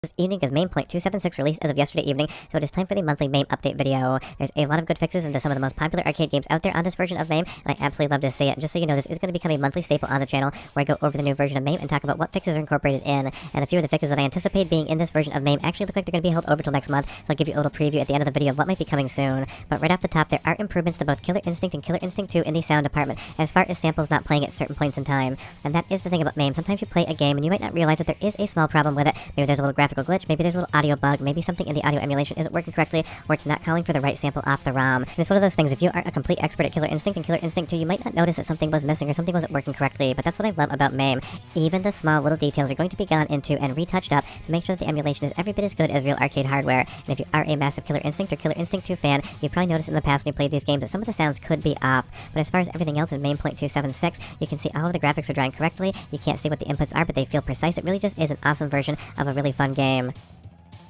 This evening is Mame 276 released as of yesterday evening, so it is time for the monthly Mame update video. There's a lot of good fixes into some of the most popular arcade games out there on this version of Mame, and I absolutely love to see it. And just so you know, this is going to become a monthly staple on the channel, where I go over the new version of Mame and talk about what fixes are incorporated in. And a few of the fixes that I anticipate being in this version of Mame actually look like they're going to be held over till next month, so I'll give you a little preview at the end of the video of what might be coming soon. But right off the top, there are improvements to both Killer Instinct and Killer Instinct 2 in the sound department, as far as samples not playing at certain points in time. And that is the thing about Mame. Sometimes you play a game and you might not realize that there is a small problem with it. Maybe there's a little graphical glitch, maybe there's a little audio bug, maybe something in the audio emulation isn't working correctly, or it's not calling for the right sample off the ROM. And it's one of those things, if you aren't a complete expert at Killer Instinct and Killer Instinct 2, you might not notice that something was missing or something wasn't working correctly, but that's what I love about Mame. Even the small little details are going to be gone into and retouched up to make sure that the emulation is every bit as good as real arcade hardware. And if you are a massive Killer Instinct or Killer Instinct 2 fan, you've probably noticed in the past when you played these games that some of the sounds could be off. But as far as everything else in Mame 276, you can see all of the graphics are drawing correctly, you can't see what the inputs are, but they feel precise. It really just is an awesome version of a really fun game.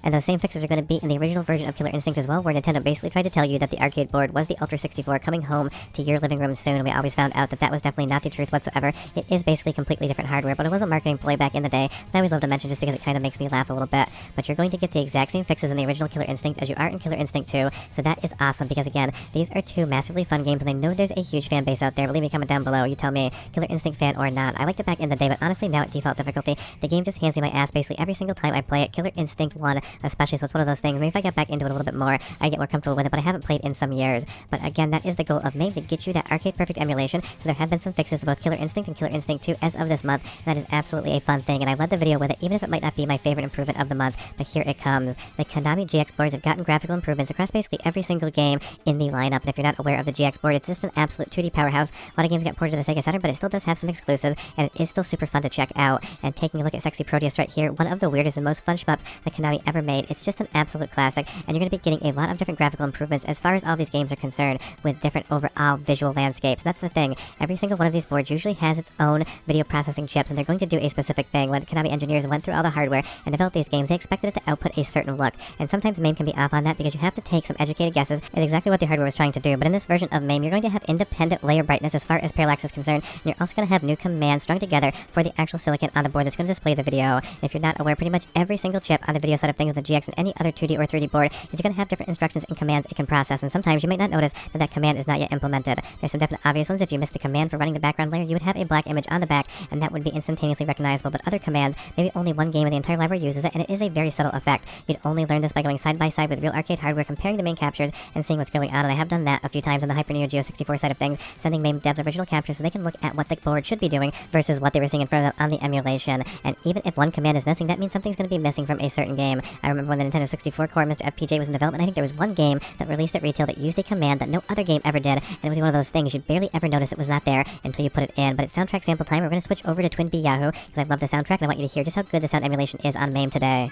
And those same fixes are going to be in the original version of Killer Instinct as well, where Nintendo basically tried to tell you that the arcade board was the Ultra 64 coming home to your living room soon, and we always found out that that was definitely not the truth whatsoever. It is basically completely different hardware, but it was a marketing ploy back in the day, and I always love to mention just because it kind of makes me laugh a little bit. But you're going to get the exact same fixes in the original Killer Instinct as you are in Killer Instinct 2, so that is awesome, because again, these are two massively fun games, and I know there's a huge fan base out there, but leave me a comment down below, you tell me, Killer Instinct fan or not. I liked it back in the day, but honestly now at default difficulty, the game just hands me my ass basically every single time I play it. Killer Instinct 1 especially, so it's one of those things. Maybe if I get back into it a little bit more, I get more comfortable with it, but I haven't played in some years. But again, that is the goal of Mame, to get you that arcade perfect emulation. So there have been some fixes to both Killer Instinct and Killer Instinct 2 as of this month, and that is absolutely a fun thing, and I led the video with it, even if it might not be my favorite improvement of the month. But here it comes. The Konami GX boards have gotten graphical improvements across basically every single game in the lineup, and if you're not aware of the GX board, it's just an absolute 2D powerhouse. A lot of games got ported to the Sega Saturn, but it still does have some exclusives, and it is still super fun to check out. And taking a look at Sexy Proteus right here, one of the weirdest and most fun shmups that Konami ever made. It's just an absolute classic, and you're going to be getting a lot of different graphical improvements as far as all these games are concerned, with different overall visual landscapes. That's the thing. Every single one of these boards usually has its own video processing chips, and they're going to do a specific thing. When Konami engineers went through all the hardware and developed these games, they expected it to output a certain look, and sometimes Mame can be off on that because you have to take some educated guesses at exactly what the hardware was trying to do. But in this version of Mame, you're going to have independent layer brightness as far as parallax is concerned, and you're also going to have new commands strung together for the actual silicon on the board that's going to display the video. And if you're not aware, pretty much every single chip on the video side of things, the GX and any other 2D or 3D board, is going to have different instructions and commands it can process, and sometimes you might not notice that that command is not yet implemented. There's some definite obvious ones. If you missed the command for running the background layer, you would have a black image on the back, and that would be instantaneously recognizable. But other commands, maybe only one game in the entire library uses it, and it is a very subtle effect. You'd only learn this by going side by side with real arcade hardware, comparing the main captures and seeing what's going on, and I have done that a few times on the Hyper Neo Geo 64 side of things, sending Mame devs original captures so they can look at what the board should be doing versus what they were seeing in front of them on the emulation. And even if one command is missing, that means something's going to be missing from a certain game. I remember when the Nintendo 64 core Mr. FPJ was in development, I think there was one game that released at retail that used a command that no other game ever did, and it would be one of those things you'd barely ever notice it was not there until you put it in. But it's soundtrack sample time. We're going to switch over to Twin B Yahoo, because I love the soundtrack, and I want you to hear just how good the sound emulation is on Mame today.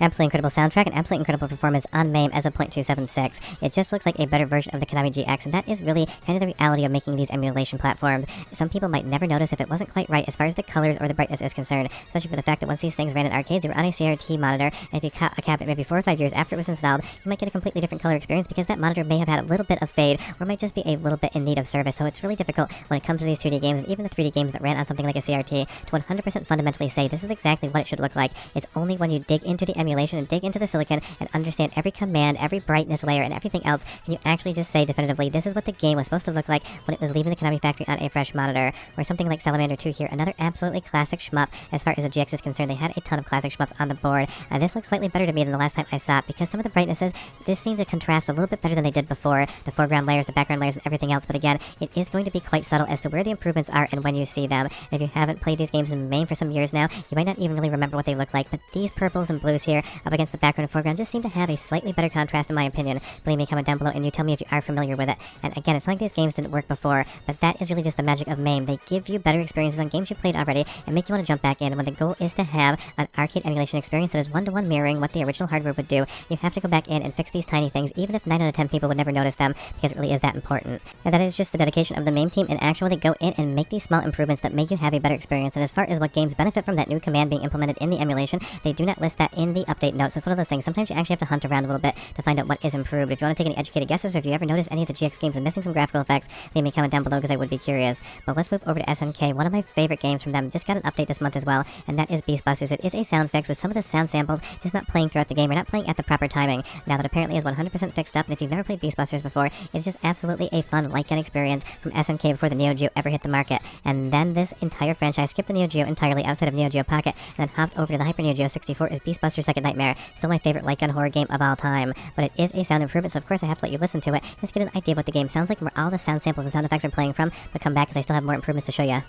Absolutely incredible soundtrack and absolutely incredible performance on Mame as a .276. It just looks like a better version of the Konami GX, and that is really kind of the reality of making these emulation platforms. Some people might never notice if it wasn't quite right as far as the colors or the brightness is concerned, especially for the fact that once these things ran in arcades, they were on a CRT monitor, and if you cap it maybe 4 or 5 years after it was installed, you might get a completely different color experience because that monitor may have had a little bit of fade, or might just be a little bit in need of service. So it's really difficult when it comes to these 2D games, and even the 3D games that ran on something like a CRT, to 100% fundamentally say this is exactly what it should look like. It's only when you dig into the emulation and dig into the silicon and understand every command, every brightness layer, and everything else, can you actually just say definitively this is what the game was supposed to look like when it was leaving the Konami factory on a fresh monitor. Or something like Salamander 2 here, another absolutely classic shmup as far as the GX is concerned. They had a ton of classic shmups on the board. This looks slightly better to me than the last time I saw it, because some of the brightnesses just seem to contrast a little bit better than they did before. The foreground layers, the background layers, and everything else. But again, it is going to be quite subtle as to where the improvements are and when you see them. And if you haven't played these games in Mame for some years now, you might not even really remember what they look like. But these purples and blues here, here up against the background and foreground just seem to have a slightly better contrast in my opinion. Believe me, comment down below and you tell me if you are familiar with it. And again, it's not like these games didn't work before, but that is really just the magic of Mame. They give you better experiences on games you played already and make you want to jump back in. And when the goal is to have an arcade emulation experience that is one-to-one mirroring what the original hardware would do, you have to go back in and fix these tiny things, even if 9 out of 10 people would never notice them, because it really is that important. And that is just the dedication of the Mame team in action when they go in and make these small improvements that make you have a better experience. And as far as what games benefit from that new command being implemented in the emulation, they do not list that in the update notes. It's one of those things. Sometimes you actually have to hunt around a little bit to find out what is improved. If you want to take any educated guesses, or if you ever notice any of the GX games are missing some graphical effects, leave me a comment down below because I would be curious. But let's move over to SNK. One of my favorite games from them just got an update this month as well, and that is Beast Busters. It is a sound fix with some of the sound samples just not playing throughout the game or not playing at the proper timing. Now that apparently is 100% fixed up, and if you've never played Beast Busters before, it's just absolutely a fun light gun experience from SNK before the Neo Geo ever hit the market. And then this entire franchise skipped the Neo Geo entirely outside of Neo Geo Pocket and then hopped over to the Hyper Neo Geo 64 as Beast Busters Second Nightmare. Still my favorite light gun horror game of all time, but it is a sound improvement, so of course I have to let you listen to it. Let's get an idea of what the game sounds like and where all the sound samples and sound effects are playing from, but come back because I still have more improvements to show you.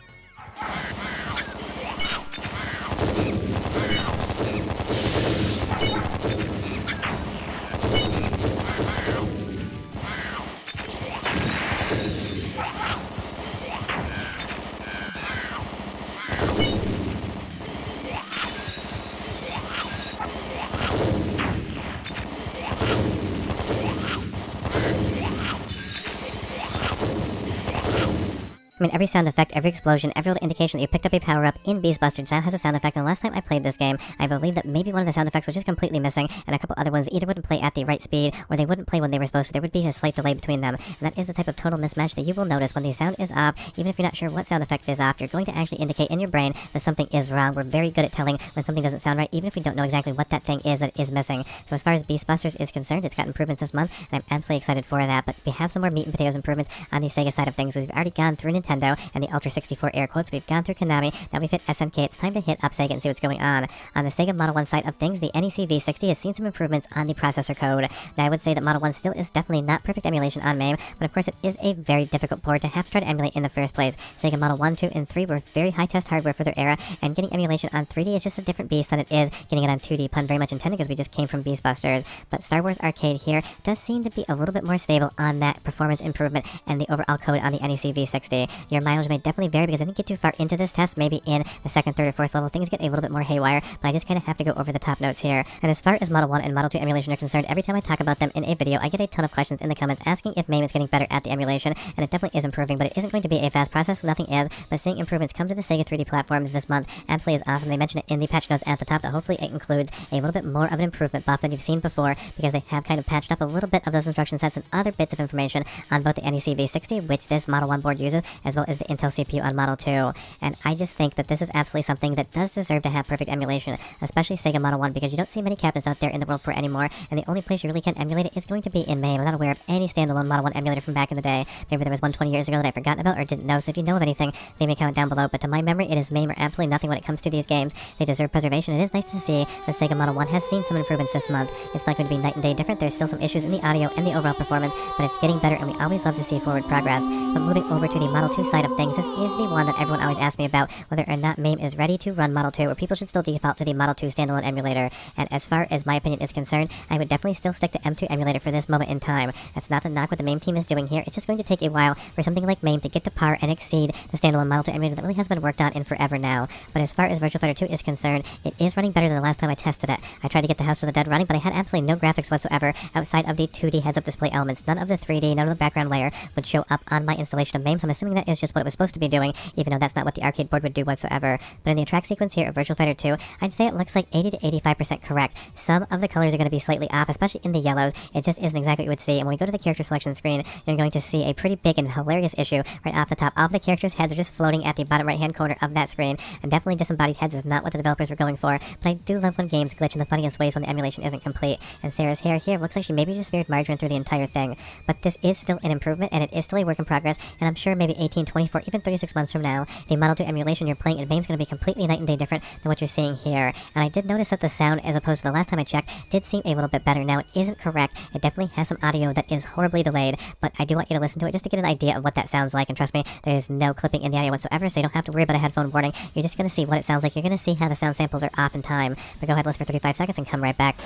I mean, every sound effect, every explosion, every little indication that you picked up a power-up in Beast Busters now has a sound effect, and last time I played this game, I believe that maybe one of the sound effects was just completely missing, and a couple other ones either wouldn't play at the right speed, or they wouldn't play when they were supposed to. There would be a slight delay between them, and that is the type of total mismatch that you will notice when the sound is off. Even if you're not sure what sound effect is off, you're going to actually indicate in your brain that something is wrong. We're very good at telling when something doesn't sound right, even if we don't know exactly what that thing is that is missing. So as far as Beast Busters is concerned, it's got improvements this month, and I'm absolutely excited for that, but we have some more meat and potatoes improvements on the Sega side of things. So we've already gone through Nintendo and the Ultra 64 air quotes. We've gone through Konami. Now we've hit SNK. It's time to hit up Sega and see what's going on. On the Sega Model 1 side of things, the NEC V60 has seen some improvements on the processor code. Now I would say that Model 1 still is definitely not perfect emulation on Mame, but of course it is a very difficult port to have to try to emulate in the first place. Sega Model 1, 2, and 3 were very high test hardware for their era, and getting emulation on 3D is just a different beast than it is getting it on 2D. Pun very much intended because we just came from Beast Busters. But Star Wars Arcade here does seem to be a little bit more stable on that performance improvement and the overall code on the NEC V60. Your mileage may definitely vary because I didn't get too far into this test. Maybe in the second, third, or fourth level, things get a little bit more haywire, but I just kind of have to go over the top notes here. And as far as Model 1 and Model 2 emulation are concerned, every time I talk about them in a video, I get a ton of questions in the comments asking if Mame is getting better at the emulation, and it definitely is improving, but it isn't going to be a fast process, so nothing is, but seeing improvements come to the Sega 3D platforms this month absolutely is awesome. They mention it in the patch notes at the top that hopefully it includes a little bit more of an improvement buff than you've seen before, because they have kind of patched up a little bit of those instruction sets and other bits of information on both the NEC V60, which this Model 1 board uses, as well as the Intel CPU on Model 2. And I just think that this is absolutely something that does deserve to have perfect emulation, especially Sega Model 1, because you don't see many cabinets out there in the world for it anymore, and the only place you really can emulate it is going to be in Mame. I'm not aware of any standalone Model 1 emulator from back in the day. Maybe there was one 20 years ago that I've forgotten about or didn't know, so if you know of anything, leave me a comment down below. But to my memory, it is Mame or absolutely nothing when it comes to these games. They deserve preservation. It is nice to see that Sega Model 1 has seen some improvements this month. It's not going to be night and day different. There's still some issues in the audio and the overall performance, but it's getting better, and we always love to see forward progress. But moving over to the Model 2 side of things, this is the one that everyone always asks me about, whether or not Mame is ready to run Model 2, or people should still default to the Model 2 standalone emulator. And as far as my opinion is concerned, I would definitely still stick to M2 emulator for this moment in time. That's not to knock what the Mame team is doing here. It's just going to take a while for something like Mame to get to par and exceed the standalone Model 2 emulator that really has been worked on in forever now. But as far as Virtua Fighter 2 is concerned, it is running better than the last time I tested it. I tried to get the House of the Dead running, but I had absolutely no graphics whatsoever outside of the 2D heads-up display elements. None of the 3D, none of the background layer would show up on my installation of Mame, so I'm assuming that is just what it was supposed to be doing, even though that's not what the arcade board would do whatsoever. But in the track sequence here of Virtua Fighter 2, I'd say it looks like 80 to 85% correct. Some of the colors are going to be slightly off, especially in the yellows. It just isn't exactly what you would see, and when we go to the character selection screen, you're going to see a pretty big and hilarious issue right off the top. All of the characters' heads are just floating at the bottom right-hand corner of that screen, and definitely disembodied heads is not what the developers were going for, but I do love when games glitch in the funniest ways when the emulation isn't complete, and Sarah's hair here looks like she maybe just smeared margarine through the entire thing. But this is still an improvement, and it is still a work in progress, and I'm sure maybe 18 18, 24, even 36 months from now, the Model 2 emulation you're playing in Mame is going to be completely night and day different than what you're seeing here. And I did notice that the sound, as opposed to the last time I checked, did seem a little bit better. Now, it isn't correct. It definitely has some audio that is horribly delayed, but I do want you to listen to it just to get an idea of what that sounds like. And trust me, there's no clipping in the audio whatsoever, so you don't have to worry about a headphone warning. You're just going to see what it sounds like. You're going to see how the sound samples are off in time. But go ahead, listen for 35 seconds and come right back.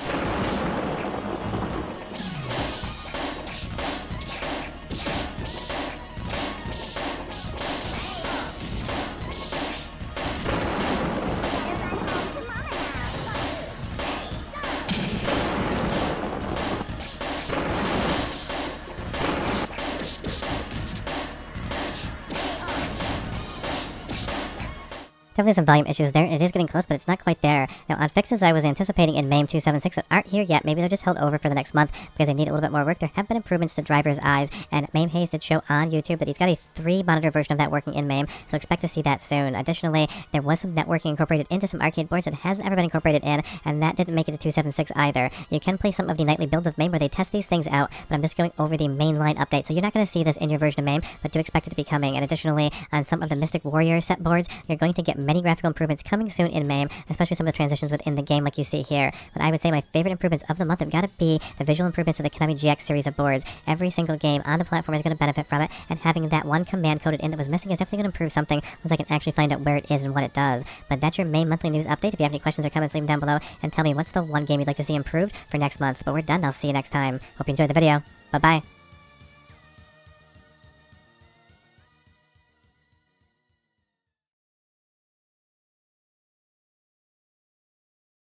Definitely some volume issues there. It is getting close, but it's not quite there. Now, on fixes I was anticipating in Mame 276 that aren't here yet. Maybe they're just held over for the next month because they need a little bit more work. There have been improvements to driver's eyes, and Mame Hayes did show on YouTube that he's got a 3-monitor version of that working in Mame, so expect to see that soon. Additionally, there was some networking incorporated into some arcade boards that hasn't ever been incorporated in, and that didn't make it to 276 either. You can play some of the nightly builds of Mame where they test these things out, but I'm just going over the mainline update, so you're not going to see this in your version of Mame, but do expect it to be coming. And additionally, on some of the Mystic Warrior set boards, you're going to get many graphical improvements coming soon in Mame, especially some of the transitions within the game like you see here. But I would say my favorite improvements of the month have got to be the visual improvements of the Konami GX series of boards. Every single game on the platform is going to benefit from it, and having that one command coded in that was missing is definitely going to improve something once I can actually find out where it is and what it does. But that's your Mame monthly news update. If you have any questions or comments, leave them down below and tell me what's the one game you'd like to see improved for next month. But we're done. I'll see you next time. Hope you enjoyed the video. Bye-bye.